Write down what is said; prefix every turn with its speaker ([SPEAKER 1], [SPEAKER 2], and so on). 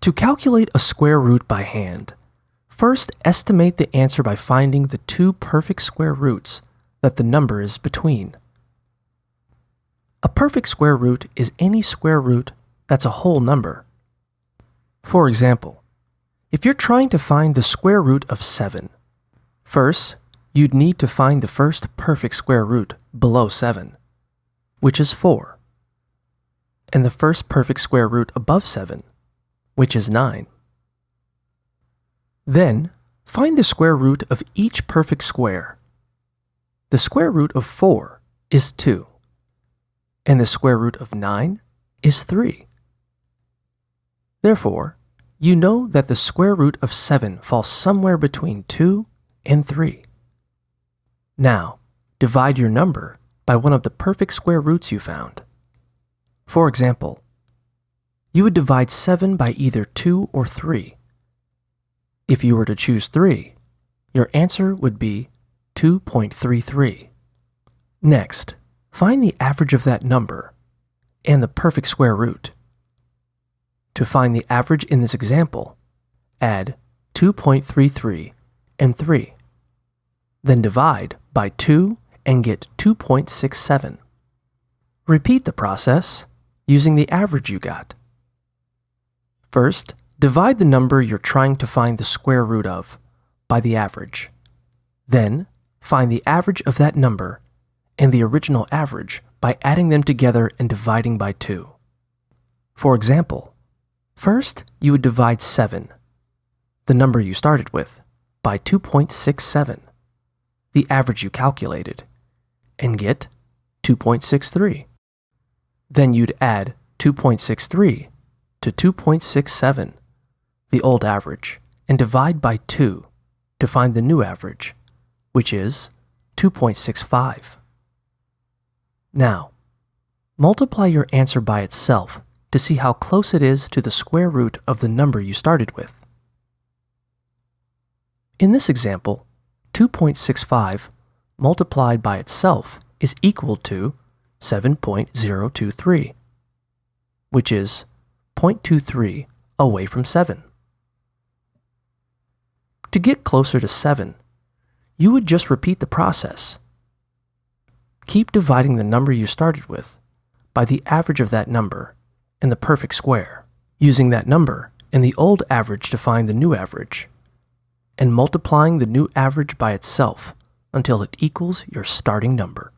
[SPEAKER 1] To calculate a square root by hand, first estimate the answer by finding the two perfect square roots that the number is between. A perfect square root is any square root that's a whole number. For example, if you're trying to find the square root of 7, first, you'd need to find the first perfect square root below 7, which is 4, and the first perfect square root above 7, which is 9. Then, find the square root of each perfect square. The square root of 4 is 2, and the square root of 9 is 3. Therefore, you know that the square root of 7 falls somewhere between 2 and 3. Now, divide your number by one of the perfect square roots you found. For example, you would divide 7 by either 2 or 3. If you were to choose 3, your answer would be 2.33. Next, find the average of that number and the perfect square root. To find the average in this example, add 2.33 and 3. Then divide by 2 and get 2.67. Repeat the process using the average you got. First, divide the number you're trying to find the square root of by the average. Then, find the average of that number and the original average by adding them together and dividing by 2. For example, first you would divide 7, the number you started with, by 2.67, the average you calculated, and get 2.63. Then you'd add 2.63 to 2.67, the old average, and divide by 2 to find the new average, which is 2.65. Now, multiply your answer by itself to see how close it is to the square root of the number you started with. In this example, 2.65 multiplied by itself is equal to 7.023, which is 0.23 away from 7. To get closer to 7, you would just repeat the process. Keep dividing the number you started with by the average of that number and the perfect square, using that number and the old average to find the new average, and multiplying the new average by itself until it equals your starting number.